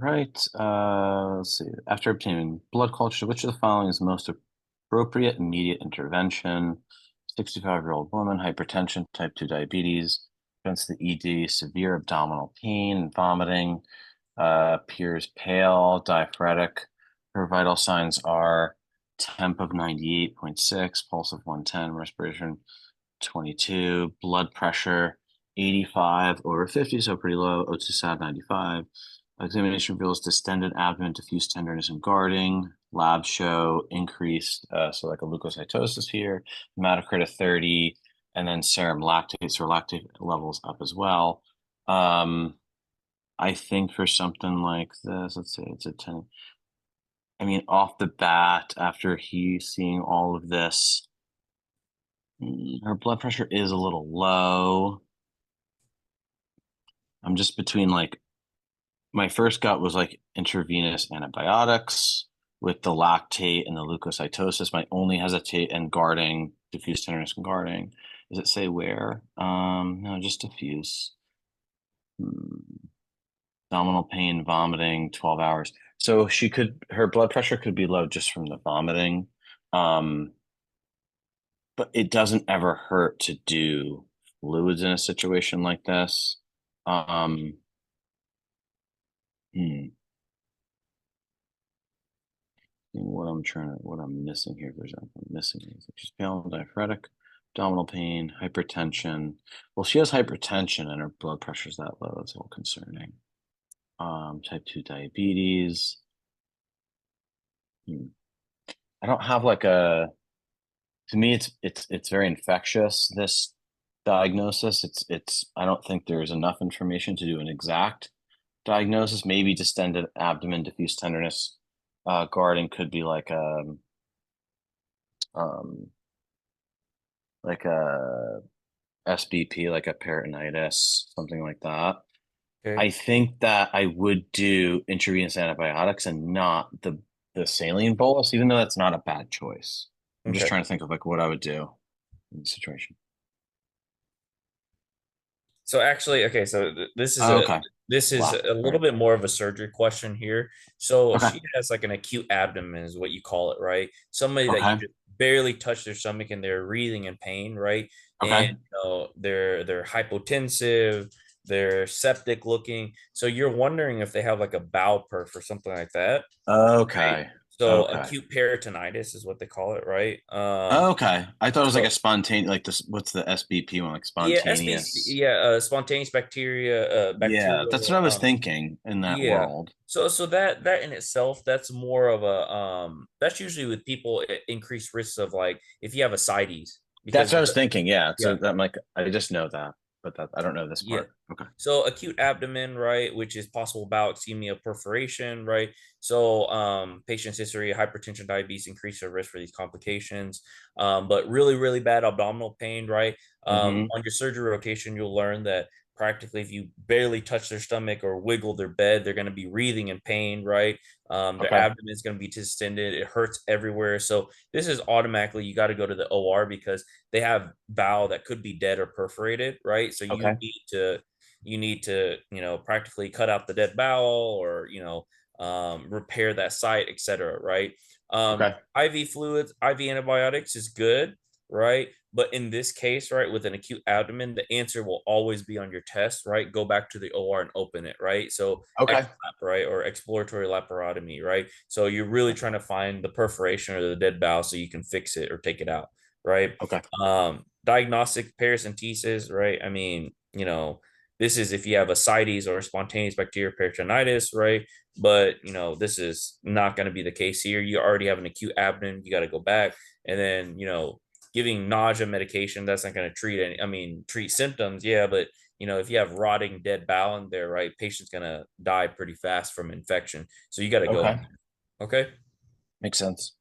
right. Let's see. After obtaining blood culture, which of the following is most appropriate immediate intervention? 65-year-old woman, hypertension, type 2 diabetes, against the ED, severe abdominal pain and vomiting, appears pale, diaphoretic. Her vital signs are temp of 98.6, pulse of 110, respiration 22, blood pressure 85 over 50, so pretty low. O2 SAD 95. Examination reveals distended abdomen, diffuse tenderness and guarding. Labs show increased, so like a leukocytosis here, hematocrit of 30, and then serum lactate, or lactate levels up as well. I think for something like this, let's say it's a 10. I mean, off the bat, after he's seeing all of this, her blood pressure is a little low. I'm just between like, my first gut was like intravenous antibiotics with the lactate and the leukocytosis. My only hesitate and guarding, diffuse tenderness and guarding. Does it say where? No, just diffuse. Abdominal pain, vomiting, 12 hours. So her blood pressure could be low just from the vomiting. But it doesn't ever hurt to do fluids in a situation like this. What I'm missing here. There's I'm missing. She's pale, diaphoretic, abdominal pain, hypertension. Well, she has hypertension and her blood pressure's that low. That's all concerning. Type 2 diabetes. I don't have like to me, it's very infectious, this diagnosis. I don't think there's enough information to do an exact diagnosis. Maybe distended abdomen, diffuse tenderness, guarding could be um, like a SBP, like a peritonitis, something like that. Okay. I think that I would do intravenous antibiotics and not the saline bolus, even though that's not a bad choice. I'm just Okay. trying to think of like what I would do in the situation. So actually, okay, so this is Oh, a okay. this is Wow. a All little right. bit more of a surgery question here. So Okay. she has like an acute abdomen is what you call it, right? Somebody that you Okay. just barely touch their stomach and they're wreathing in pain, right? And Okay. they're hypotensive, they're septic looking. So you're wondering if they have like a bowel perf or something like that, right? Okay. So Okay. acute peritonitis is what they call it, right? Okay. I thought it was like a So spontaneous, like this, what's the SBP one? Like yeah, SBC, spontaneous. yeah, spontaneous Yeah, that's what I bacterial, was thinking in that yeah. world. So that in itself, that's more of a that's usually with people increased risks of like if you have ascites That's because what I was thinking. Yeah. yeah, So I'm like, I just know that, but I don't know this yeah. part. Okay. So acute abdomen, right, which is possible bowel ischemia perforation, right? So patient's history of hypertension, diabetes increase their risk for these complications. But really, really bad abdominal pain, right? Mm-hmm. On your surgery rotation, you'll learn that practically if you barely touch their stomach or wiggle their bed, they're going to be wreathing in pain, right? Their Okay. abdomen is going to be distended. It hurts everywhere. So this is automatically you got to go to the OR because they have bowel that could be dead or perforated, right? So Okay. you need to practically cut out the dead bowel or repair that site, etc., right? Okay. IV fluids, IV antibiotics is good, right? But in this case, right, with an acute abdomen, the answer will always be on your test, right? Go back to the OR and open it, right? So Okay. XLAP, right, or exploratory laparotomy, right? So you're really trying to find the perforation or the dead bowel so you can fix it or take it out, right? Okay. Diagnostic paracentesis, right? I mean, this is if you have ascites or spontaneous bacterial peritonitis, right? But this is not going to be the case here. You already have an acute abdomen. You got to go back, and then giving nausea medication that's not going to treat any. I mean, treat symptoms, yeah, but if you have rotting dead bowel in there, right, patient's gonna die pretty fast from infection. So you got to go. Okay. Okay. Makes sense.